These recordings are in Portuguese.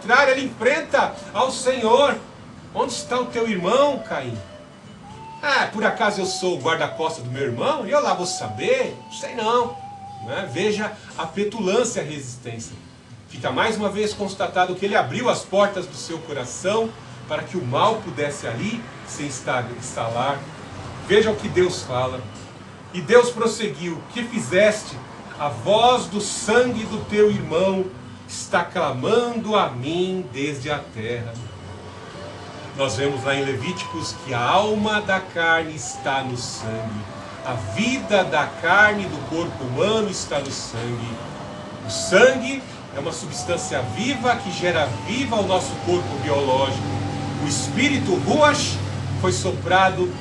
contrário, ele enfrenta ao Senhor. Onde está o teu irmão, Caim? Ah, por acaso eu sou o guarda-costas do meu irmão? E eu lá vou saber? Sei não. Veja a petulância e a resistência. Fica mais uma vez constatado que ele abriu as portas do seu coração para que o mal pudesse ali se instalar. Veja o que Deus fala. E Deus prosseguiu: que fizeste? A voz do sangue do teu irmão está clamando a mim desde a terra. Nós vemos lá em Levíticos que a alma da carne está no sangue. A vida da carne do corpo humano está no sangue. O sangue é uma substância viva que gera viva o nosso corpo biológico. O espírito Ruach foi soprado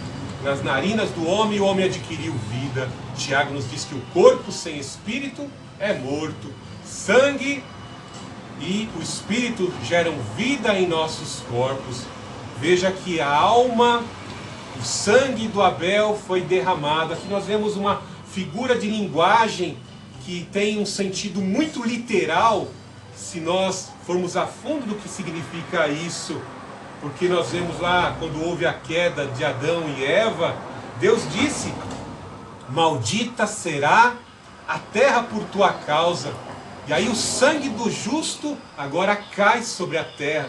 nas narinas do homem e o homem adquiriu vida. Tiago nos diz que o corpo sem espírito é morto. Sangue e o espírito geram vida em nossos corpos. Veja que a alma, o sangue do Abel foi derramado. Aqui nós vemos uma figura de linguagem que tem um sentido muito literal, se nós formos a fundo do que significa isso. Porque nós vemos lá, quando houve a queda de Adão e Eva, Deus disse: maldita será a terra por tua causa. E aí o sangue do justo agora cai sobre a terra.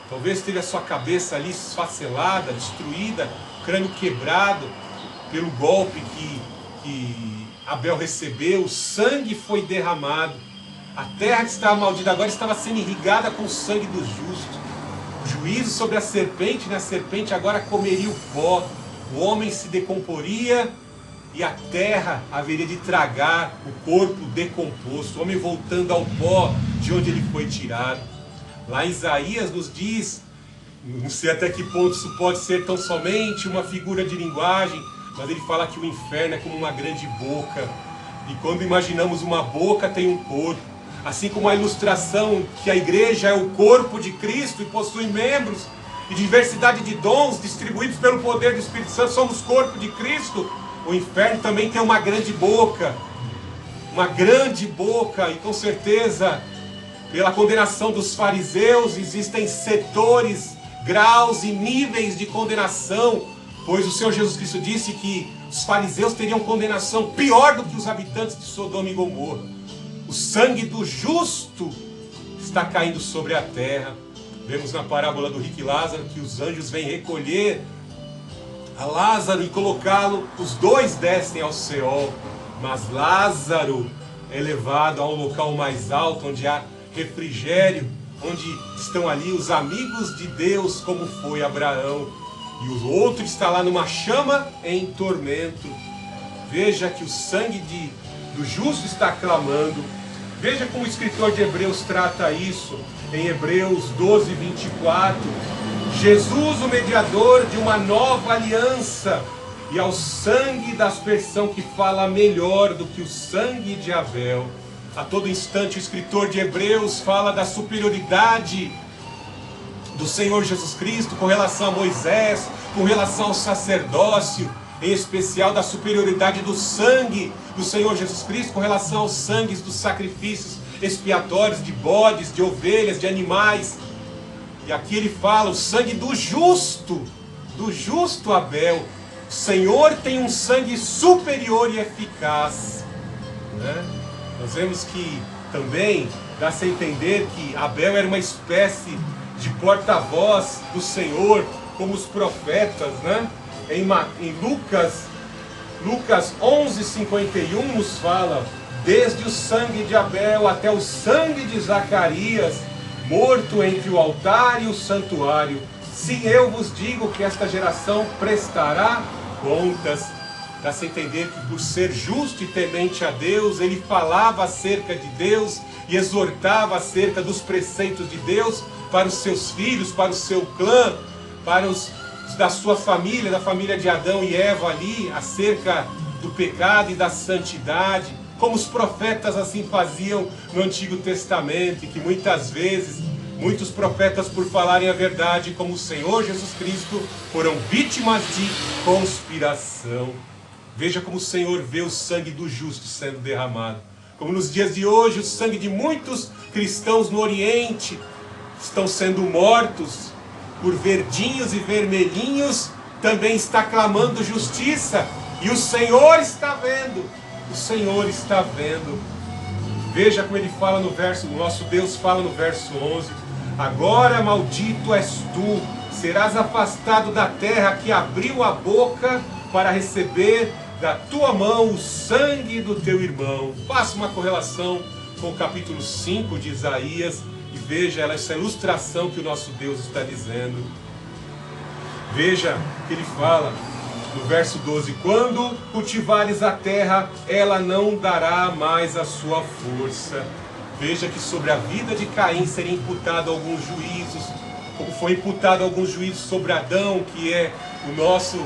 Talvez teve a sua cabeça ali esfacelada, destruída, crânio quebrado pelo golpe que Abel recebeu. O sangue foi derramado. A terra que estava maldita agora estava sendo irrigada com o sangue do justo. O juízo sobre a serpente, né? A serpente agora comeria o pó. O homem se decomporia e a terra haveria de tragar o corpo decomposto. O homem voltando ao pó de onde ele foi tirado. Lá em Isaías nos diz, não sei até que ponto isso pode ser tão somente uma figura de linguagem, mas ele fala que o inferno é como uma grande boca. E quando imaginamos uma boca, tem um corpo. Assim como a ilustração que a igreja é o corpo de Cristo e possui membros e diversidade de dons distribuídos pelo poder do Espírito Santo, somos corpo de Cristo. O inferno também tem uma grande boca. Uma grande boca, e com certeza, pela condenação dos fariseus, existem setores, graus e níveis de condenação, pois o Senhor Jesus Cristo disse que os fariseus teriam condenação pior do que os habitantes de Sodoma e Gomorra. O sangue do justo está caindo sobre a terra. Vemos na parábola do rico e Lázaro que os anjos vêm recolher a Lázaro e colocá-lo, os dois descem ao Seol, mas Lázaro é levado a um local mais alto, onde há refrigério, onde estão ali os amigos de Deus, como foi Abraão, e o outro está lá numa chama em tormento. Veja que o sangue do justo está clamando. Veja como o escritor de Hebreus trata isso, em Hebreus 12, 24. Jesus, o mediador de uma nova aliança, e ao sangue da aspersão que fala melhor do que o sangue de Abel. A todo instante o escritor de Hebreus fala da superioridade do Senhor Jesus Cristo com relação a Moisés, com relação ao sacerdócio, em especial da superioridade do sangue do Senhor Jesus Cristo com relação aos sangues dos sacrifícios expiatórios de bodes, de ovelhas, de animais. E aqui ele fala o sangue do justo Abel. O Senhor tem um sangue superior e eficaz, né? Nós vemos que também dá-se a entender que Abel era uma espécie de porta-voz do Senhor, como os profetas, né? Em Lucas 11:51 nos fala: desde o sangue de Abel até o sangue de Zacarias, morto entre o altar e o santuário. Sim, eu vos digo que esta geração prestará contas. Dá-se a entender que, por ser justo e temente a Deus, ele falava acerca de Deus e exortava acerca dos preceitos de Deus para os seus filhos, para o seu clã, para os da sua família, da família de Adão e Eva ali, acerca do pecado e da santidade, como os profetas assim faziam no Antigo Testamento, e que muitas vezes muitos profetas, por falarem a verdade, como o Senhor Jesus Cristo, foram vítimas de conspiração. Veja como o Senhor vê o sangue do justo sendo derramado. Como nos dias de hoje, o sangue de muitos cristãos no Oriente estão sendo mortos por verdinhos e vermelhinhos, também está clamando justiça. E o Senhor está vendo. O Senhor está vendo. Veja como ele fala no verso, o nosso Deus fala no verso 11. Agora maldito és tu, serás afastado da terra que abriu a boca para receber da tua mão o sangue do teu irmão. Faça uma correlação com o capítulo 5 de Isaías e veja essa ilustração que o nosso Deus está dizendo. Veja que ele fala no verso 12: quando cultivares a terra, ela não dará mais a sua força. Veja que sobre a vida de Caim seria imputado alguns juízos, como foi imputado alguns juízos sobre Adão, que é o nosso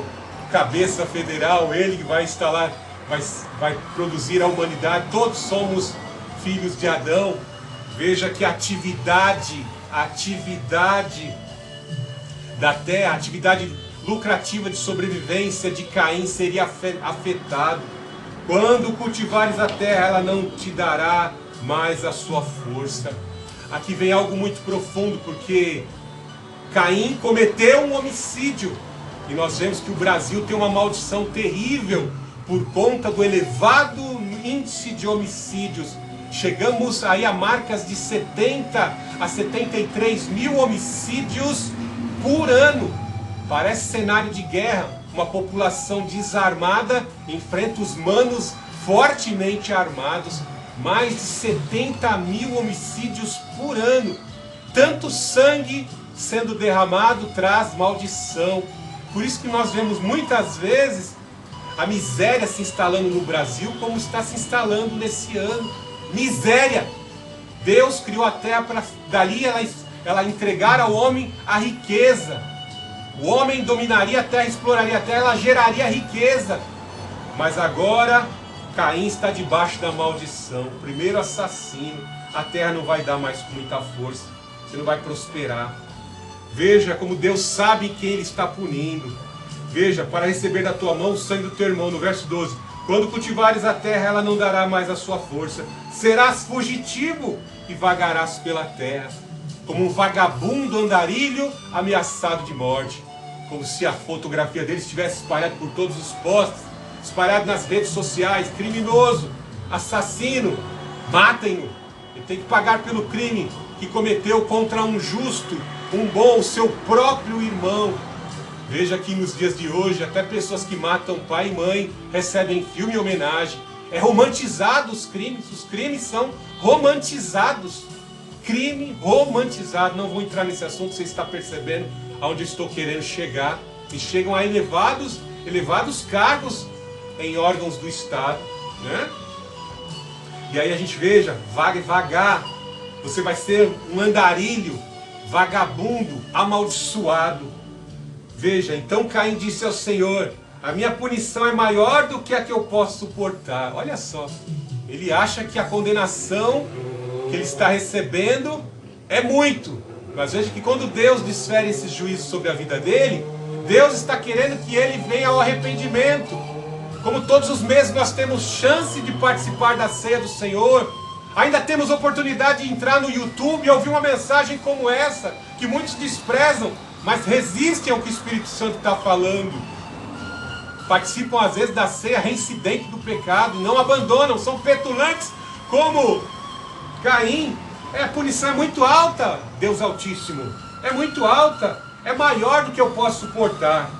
cabeça federal, ele que vai instalar, vai produzir a humanidade. Todos somos filhos de Adão. Veja que a atividade da terra, a atividade lucrativa de sobrevivência de Caim seria afetado. Quando cultivares a terra, ela não te dará mais a sua força. Aqui vem algo muito profundo, porque Caim cometeu um homicídio. E nós vemos que o Brasil tem uma maldição terrível por conta do elevado índice de homicídios. Chegamos aí a marcas de 70 a 73 mil homicídios por ano. Parece cenário de guerra. Uma população desarmada enfrenta os manos fortemente armados. Mais de 70 mil homicídios por ano. Tanto sangue sendo derramado traz maldição. Por isso que nós vemos muitas vezes a miséria se instalando no Brasil, como está se instalando nesse ano. Miséria! Deus criou a terra para dali ela entregar ao homem a riqueza. O homem dominaria a terra, exploraria a terra, ela geraria riqueza. Mas agora Caim está debaixo da maldição. Primeiro assassino. A terra não vai dar mais com muita força. Você não vai prosperar. Veja como Deus sabe quem Ele está punindo. Veja, para receber da tua mão o sangue do teu irmão, no verso 12. Quando cultivares a terra, ela não dará mais a sua força. Serás fugitivo e vagarás pela terra, como um vagabundo andarilho ameaçado de morte. Como se a fotografia dele estivesse espalhada por todos os postes, espalhado nas redes sociais. Criminoso, assassino, matem-no. Ele tem que pagar pelo crime que cometeu contra um justo, um bom, seu próprio irmão. Veja que nos dias de hoje, até pessoas que matam pai e mãe recebem filme em homenagem. É romantizado os crimes são romantizados. Crime romantizado. Não vou entrar nesse assunto, você está percebendo aonde eu estou querendo chegar. E chegam a elevados cargos em órgãos do Estado, né? E aí a gente veja, vagar, você vai ser um andarilho, vagabundo, amaldiçoado. Veja, então Caim disse ao Senhor: a minha punição é maior do que a que eu posso suportar. Olha só, ele acha que a condenação que ele está recebendo é muito. Mas veja que quando Deus desfere esses juízos sobre a vida dele, Deus está querendo que ele venha ao arrependimento. Como todos os meses nós temos chance de participar da ceia do Senhor, ainda temos oportunidade de entrar no YouTube e ouvir uma mensagem como essa, que muitos desprezam, mas resistem ao que o Espírito Santo está falando. Participam às vezes da ceia reincidente do pecado, não abandonam, são petulantes como Caim. A punição é muito alta, Deus Altíssimo, é muito alta, é maior do que eu posso suportar.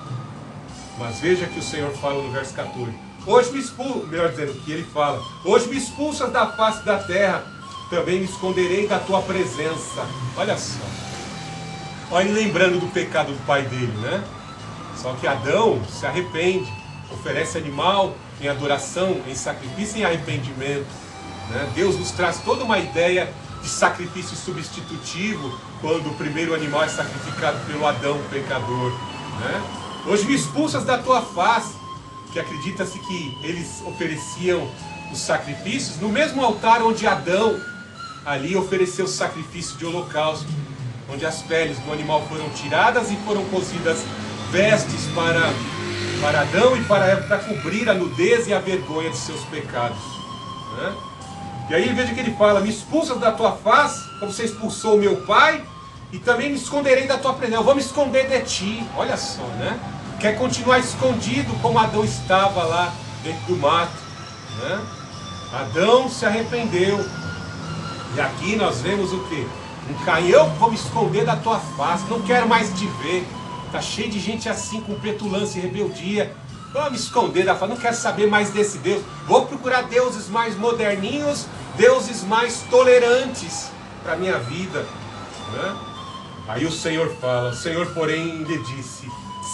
Mas veja que o Senhor fala no verso 14: hoje me expulsas, melhor dizendo, que ele fala: hoje me expulsas da face da terra, também me esconderei da tua presença. Olha só, olha ele lembrando do pecado do pai dele, né? Só que Adão se arrepende, oferece animal em adoração, em sacrifício e em arrependimento, né? Deus nos traz toda uma ideia de sacrifício substitutivo quando o primeiro animal é sacrificado pelo Adão pecador, né? Hoje me expulsas da tua face, que acredita-se que eles ofereciam os sacrifícios no mesmo altar onde Adão ali ofereceu o sacrifício de holocausto, onde as peles do animal foram tiradas e foram cozidas vestes para Adão e para Eva, para cobrir a nudez e a vergonha de seus pecados, né? E aí veja que ele fala: me expulsas da tua face, como você expulsou o meu pai, e também me esconderei da tua presença. Eu vou me esconder de ti. Olha só, né? Quer continuar escondido como Adão estava lá dentro do mato, né? Adão se arrependeu. E aqui nós vemos o quê? Um Caim, eu vou me esconder da tua face, não quero mais te ver. Está cheio de gente assim, com petulância e rebeldia. Vou me esconder da face, não quero saber mais desse Deus. Vou procurar deuses mais moderninhos, deuses mais tolerantes para a minha vida, né? Aí o Senhor fala, o Senhor porém lhe disse,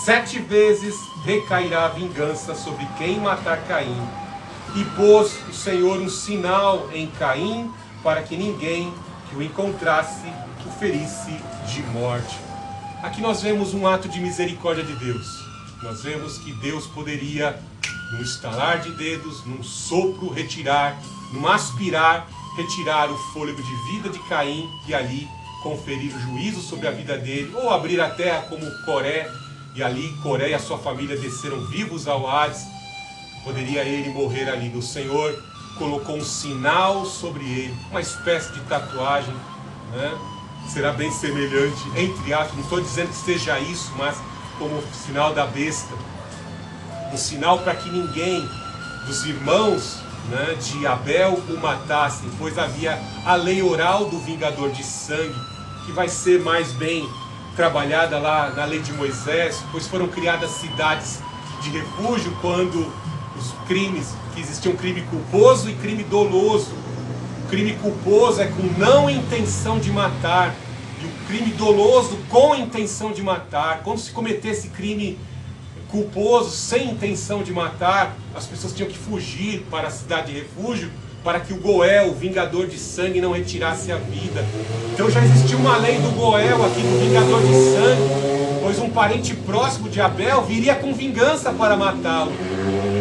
7 vezes recairá a vingança sobre quem matar Caim. E pôs o Senhor um sinal em Caim, para que ninguém que o encontrasse o ferisse de morte. Aqui nós vemos um ato de misericórdia de Deus. Nós vemos que Deus poderia, num estalar de dedos, num sopro, retirar, num aspirar, retirar o fôlego de vida de Caim e ali conferir o juízo sobre a vida dele, ou abrir a terra como Coré, e ali Coré e a sua família desceram vivos ao Hades. Poderia ele morrer ali. O Senhor colocou um sinal sobre ele, uma espécie de tatuagem, né? Será bem semelhante, entre aspas, não estou dizendo que seja isso, mas como o sinal da besta, um sinal para que ninguém dos irmãos, né, de Abel o matassem, pois havia a lei oral do vingador de sangue, que vai ser mais bem trabalhada lá na lei de Moisés, pois foram criadas cidades de refúgio quando os crimes, que existia um crime culposo e crime doloso. O crime culposo é com não intenção de matar, e o crime doloso com intenção de matar. Quando se cometesse crime culposo sem intenção de matar, as pessoas tinham que fugir para a cidade de refúgio, para que o Goel, o vingador de sangue, não retirasse a vida. Então já existia uma lei do Goel aqui, do vingador de sangue, pois um parente próximo de Abel viria com vingança para matá-lo.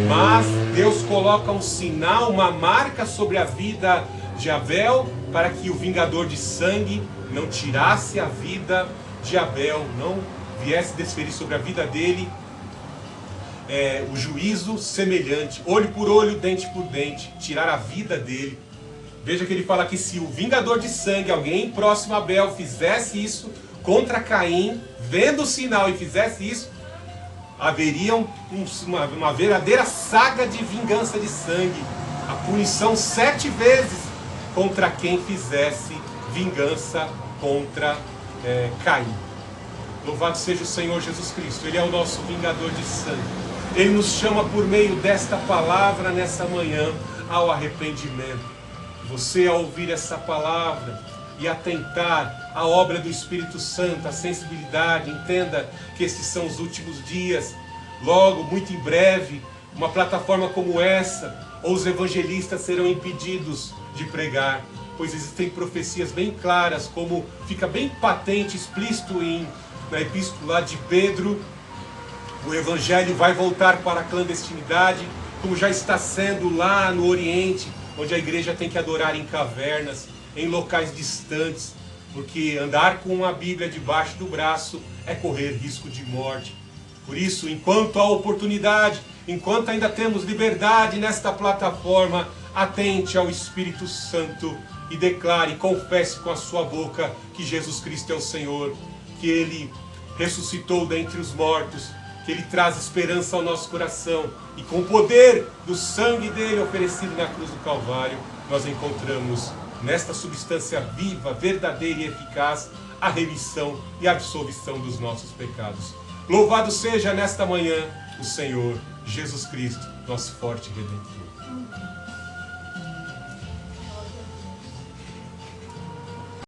Mas Deus coloca um sinal, uma marca sobre a vida de Abel, para que o vingador de sangue não tirasse a vida de Abel, não viesse desferir sobre a vida dele o juízo semelhante, olho por olho, dente por dente, tirar a vida dele. Veja que ele fala que se o vingador de sangue, alguém próximo a Abel, fizesse isso contra Caim, vendo o sinal e fizesse isso, haveria uma verdadeira saga de vingança de sangue, a punição 7 vezes contra quem fizesse vingança contra Caim. Louvado seja o Senhor Jesus Cristo, Ele é o nosso vingador de sangue. Ele nos chama por meio desta palavra nessa manhã ao arrependimento. Você, ao ouvir essa palavra e atentar à obra do Espírito Santo, a sensibilidade, entenda que estes são os últimos dias. Logo, muito em breve, uma plataforma como essa, ou os evangelistas serão impedidos de pregar, pois existem profecias bem claras, como fica bem patente, explícito na epístola de Pedro. O Evangelho vai voltar para a clandestinidade, como já está sendo lá no Oriente, onde a igreja tem que adorar em cavernas, em locais distantes, porque andar com uma Bíblia debaixo do braço é correr risco de morte. Por isso, enquanto há oportunidade, enquanto ainda temos liberdade nesta plataforma, atente ao Espírito Santo e declare, confesse com a sua boca que Jesus Cristo é o Senhor, que Ele ressuscitou dentre os mortos, que Ele traz esperança ao nosso coração, e com o poder do sangue dele oferecido na cruz do Calvário, nós encontramos nesta substância viva, verdadeira e eficaz a remissão e a absolvição dos nossos pecados. Louvado seja nesta manhã o Senhor Jesus Cristo, nosso forte Redentor.